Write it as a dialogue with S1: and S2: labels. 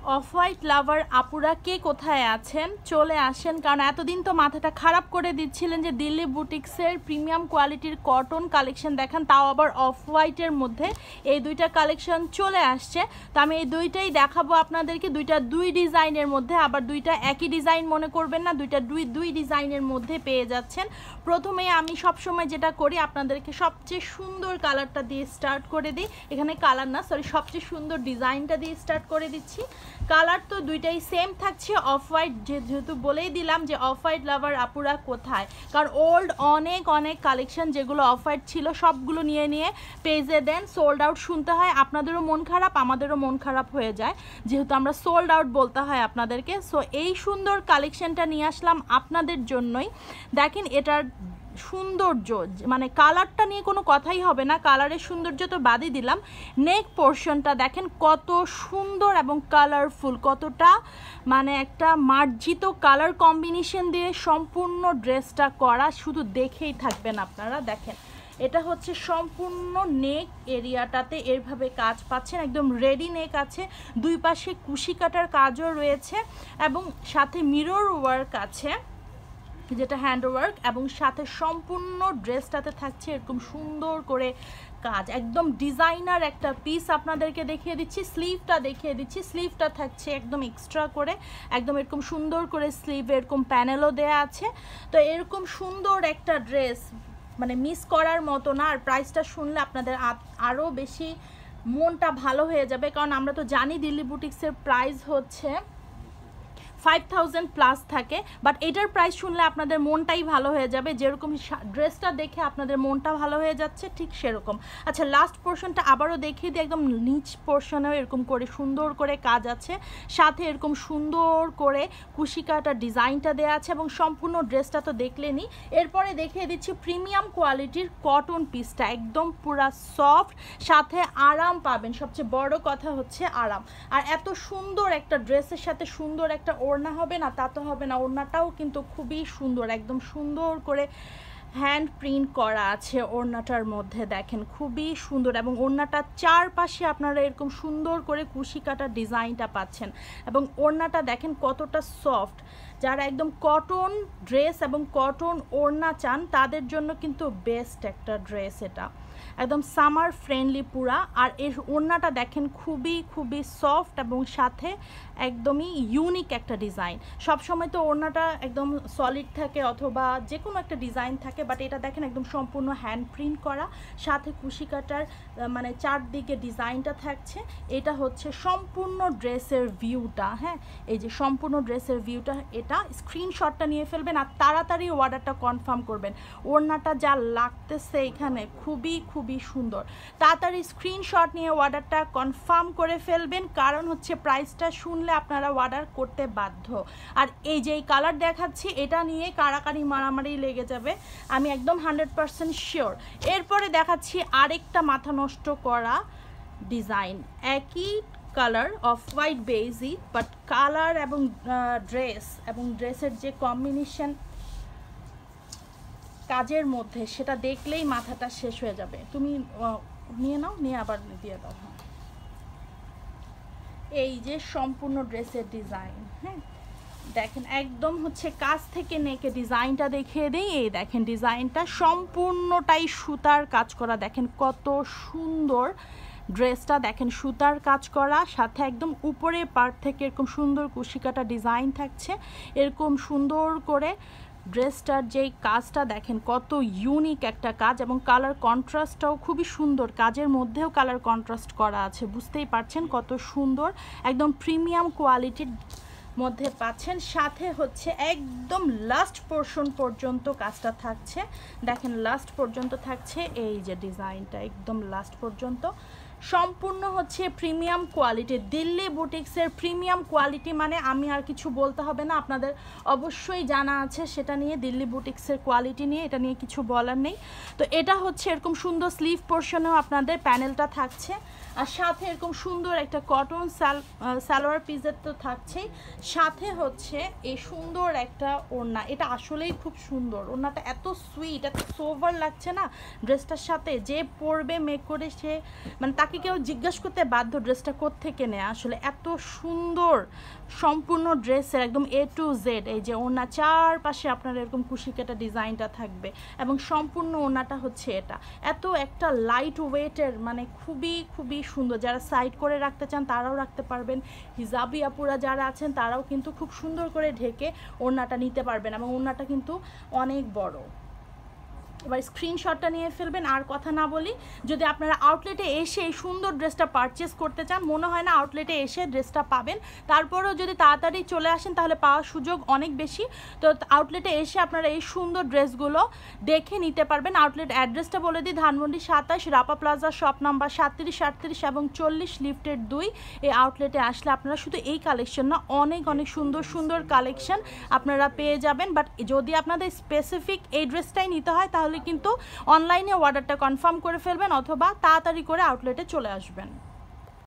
S1: Off white লাভার আপুরা কে কোথায় আছেন চলে আসেন, কারণ এতদিন তো মাথাটা খারাপ করে দিচ্ছিলেন যে দিল্লি বুটিক্সের প্রিমিয়াম কোয়ালিটির কটন কালেকশন দেখান, তাও আবার অফ হোয়াইটের মধ্যে। এই দুইটা কালেকশন চলে আসছে, তো আমি এই দুইটাই দেখাবো আপনাদেরকে। দুই ডিজাইনের মধ্যে, আবার দুইটা একই ডিজাইন মনে করবেন না, দুই ডিজাইনের মধ্যে পেয়ে যাচ্ছেন। প্রথমে আমি সবসময় যেটা করি, আপনাদেরকে সবচেয়ে সুন্দর কালারটা দিয়ে স্টার্ট করে দিই। এখানে কালার না, সরি, সবচেয়ে সুন্দর ডিজাইনটা দিয়ে স্টার্ট করে দিচ্ছি। কালার তো দুইটাই সেম থাকছে, অফ হোয়াইট, যেহেতু বলেই দিলাম যে অফ হোয়াইট লাভার আপুরা কোথায়, কারণ ওল্ড অনেক কালেকশন যেগুলো অফ হোয়াইট ছিল সবগুলো নিয়ে পেজে দেন, সোল্ড আউট শুনতে হয়। আপনাদেরও মন খারাপ, আমাদেরও মন খারাপ হয়ে যায়, যেহেতু আমরা সোল্ড আউট বলতে হয় আপনাদেরকে। সো এই সুন্দর কালেকশনটা নিয়ে আসলাম আপনাদের জন্যই। দেখেন এটার সৌন্দর্য, মানে কালারটা নিয়ে কোনো কথাই হবে না, কালারের সৌন্দর্য তো বাদই দিলাম। নেক পোর্শনটা দেখেন কত সুন্দর এবং কালারফুল, কতটা মানে একটা মার্জিত কালার কম্বিনেশন দিয়ে সম্পূর্ণ ড্রেসটা করা, শুধু দেখেই থাকবেন আপনারা। দেখেন এটা হচ্ছে সম্পূর্ণ নেক এরিয়াটাতে এভাবে কাজ পাচ্ছেন, একদম রেডি নেক আছে, দুই পাশে কুশি কাটার কাজও রয়েছে এবং সাথে মিরর ওয়ার্ক আছে, যেটা হ্যান্ড ওয়ার্ক, এবং সাথে সম্পূর্ণ ড্রেসটাতে থাকছে এরকম সুন্দর করে কাজ, একদম ডিজাইনার একটা পিস আপনাদেরকে দেখিয়ে দিচ্ছি। স্লিভটা দেখিয়ে দিচ্ছি, স্লিভটা থাকছে একদম এক্সট্রা করে, একদম এরকম সুন্দর করে স্লিভে এরকম প্যানেলও দেয়া আছে। তো এরকম সুন্দর একটা ড্রেস মানে মিস করার মতো না, আর প্রাইসটা শুনলে আপনাদের আরও বেশি মনটা ভালো হয়ে যাবে, কারণ আমরা তো জানি দিল্লি বুটিক্সের প্রাইস হচ্ছে 5000 প্লাস থাকে, বাট এটার প্রাইস শুনলে আপনাদের মনটাই ভালো হয়ে যাবে। যেরকম ড্রেসটা দেখে আপনাদের মনটা ভালো হয়ে যাচ্ছে ঠিক সেরকম। আচ্ছা, লাস্ট পোর্শনটা আবারও দেখিয়ে দিই, একদম নিচ পোর্শনেও এরকম করে সুন্দর করে কাজ আছে, সাথে এরকম সুন্দর করে কুশিকাটা ডিজাইনটা দেওয়া আছে, এবং সম্পূর্ণ ড্রেসটা তো দেখলেনই। এরপরে দেখিয়ে দিচ্ছি প্রিমিয়াম কোয়ালিটির কটন পিসটা, একদম পুরা সফট, সাথে আরাম পাবেন, সবচেয়ে বড় কথা হচ্ছে আরাম। আর এত সুন্দর একটা ড্রেসের সাথে সুন্দর একটা ওড়না হবে না, তা তো হবে না, ওড়নাটাও কিন্তু খুবই সুন্দর, একদম সুন্দর করে হ্যান্ড প্রিন্ট করা আছে ওড়নাটার মধ্যে, দেখেন খুবই সুন্দর। এবং ওড়নাটার চারপাশে আপনারা এরকম সুন্দর করে কুশি কাটা ডিজাইনটা পাচ্ছেন, এবং ওড়নাটা দেখেন কতটা সফট। যারা একদম কটন ড্রেস এবং কটন ওড়না চান তাদের জন্য কিন্তু বেস্ট একটা ড্রেস, এটা একদম সামার ফ্রেন্ডলি পুরা। আর এর ওড়নাটা দেখেন খুবই সফট, এবং সাথে একদমই ইউনিক একটা ডিজাইন। সবসময় তো ওড়নাটা একদম সলিড থাকে অথবা যে কোনো একটা ডিজাইন থাকে, বাট এটা দেখেন একদম সম্পূর্ণ হ্যান্ড প্রিন্ট করা, সাথে কুশি কাটার মানে চারদিকে ডিজাইনটা থাকছে। এটা হচ্ছে সম্পূর্ণ ড্রেসের ভিউটা, হ্যাঁ, এই যে সম্পূর্ণ ড্রেসের ভিউটা, এটা স্ক্রিনশটটা নিয়ে ফেলবেন আর তাড়াতাড়ি অর্ডারটা কনফার্ম করবেন। ওড়নাটা যা লাগতেছে এখানে খুবই সুন্দর, তাড়াতাড়ি স্ক্রিনশট নিয়ে অর্ডারটা কনফার্ম করে ফেলবেন, কারণ হচ্ছে প্রাইসটা শুনলে আপনারা অর্ডার করতে বাধ্য। আর এই যে কালার দেখাচ্ছি এটা নিয়ে কারাকারি মারামারি লেগে যাবে, আমি একদম 100% শিওর। এরপরে দেখাচ্ছি আরেকটা মাথা নষ্ট করা ডিজাইন, একই কালার অফ হোয়াইট বেজি, বাট কালার এবং ড্রেস এবং ড্রেসের যে কম্বিনেশন কাজের মধ্যে, সেটা দেখলেই মাথাটা শেষ হয়ে যাবে। তুমি নিয়ে নাও, নিয়ে আবার দিয়ে দাও। এই যে সম্পূর্ণ ড্রেসের ডিজাইন, হ্যাঁ দেখেন একদম হচ্ছে কাছ থেকে নেকে ডিজাইনটা দেখিয়ে দিই। এই দেখেন ডিজাইনটা সম্পূর্ণটাই সুতার কাজ করা, দেখেন কত সুন্দর ড্রেসটা, দেখেন সুতার কাজ করা, সাথে একদম উপরে পার্ট থেকে এরকম সুন্দর কুশিকাটা ডিজাইন থাকছে, এরকম সুন্দর করে ড্রেসটার যেই কাজটা দেখেন কত ইউনিক একটা কাজ, এবং কালার কন্ট্রাস্টটাও খুবই সুন্দর, কাজের মধ্যেও কালার কন্ট্রাস্ট করা আছে, বুঝতেই পারছেন কত সুন্দর, একদম প্রিমিয়াম কোয়ালিটির মধ্যে পাচ্ছেন। সাথে হচ্ছে একদম লাস্ট পোর্শন পর্যন্ত কাজটা থাকছে, দেখেন লাস্ট পর্যন্ত থাকছে এই যে ডিজাইনটা, একদম লাস্ট পর্যন্ত সম্পূর্ণ হচ্ছে প্রিমিয়াম কোয়ালিটি। দিল্লি বুটিক্সের প্রিমিয়াম কোয়ালিটি মানে আমি আর কিছু বলতে হবে না, আপনাদের অবশ্যই জানা আছে সেটা নিয়ে, দিল্লি বুটিক্সের কোয়ালিটি নিয়ে এটা নিয়ে কিছু বলার নেই। তো এটা হচ্ছে এরকম সুন্দর স্লিভ পোর্শনেও আপনাদের প্যানেলটা থাকছে, আর সাথে এরকম সুন্দর একটা কটন সালোয়ার পিসের তো থাকছেই, সাথে হচ্ছে এই সুন্দর একটা ওড়না, এটা আসলেই খুব সুন্দর, ওড়নাটা এত সুইট, এত সোভার লাগছে না ড্রেসটার সাথে, যে পরবে মেক করে সে মানে তাকে তাকে কেউ জিজ্ঞাসা করতে বাধ্য ড্রেসটা কোত্থেকে নেয়। আসলে এত সুন্দর সম্পূর্ণ ড্রেসের একদম A to Z, এই যে ওড়না চারপাশে আপনার এরকম কুশি কাটা ডিজাইনটা থাকবে এবং সম্পূর্ণ ওড়নাটা হচ্ছে এটা। এত একটা লাইট ওয়েটের, মানে খুবই খুবই সুন্দর। যারা সাইড করে রাখতে চান তারাও রাখতে পারবেন, হিজাবি আপুরা যারা আছেন তারাও কিন্তু খুব সুন্দর করে ঢেকে ওড়নাটা নিতে পারবেন এবং ওড়নাটা কিন্তু অনেক বড়। এবার স্ক্রিনশটটা নিয়ে ফেলবেন। আর কথা না বলি, যদি আপনারা আউটলেটে এসে এই সুন্দর ড্রেসটা পারচেস করতে চান, মনে হয় না আউটলেটে এসে ড্রেসটা পাবেন। তারপরেও যদি তাড়াতাড়ি চলে আসেন তাহলে পাওয়ার সুযোগ অনেক বেশি। তো আউটলেটে এসে আপনারা এই সুন্দর ড্রেসগুলো দেখে নিতে পারবেন। আউটলেট অ্যাড্রেসটা বলে দিই, Dhanmondi 27, Rapa plaza, shop number 37, 38 এবং 40, লিফটের 2। এই আউটলেটে আসলে আপনারা শুধু এই কালেকশন না, অনেক অনেক সুন্দর সুন্দর কালেকশন আপনারা পেয়ে যাবেন। বাট যদি আপনাদের স্পেসিফিক এই ড্রেসটাই নিতে হয় তাহলে কিন্তু অনলাইনে অর্ডারটা কনফার্ম করে ফেলবেন অথবা তাড়াতাড়ি করে আউটলেটে চলে আসবেন।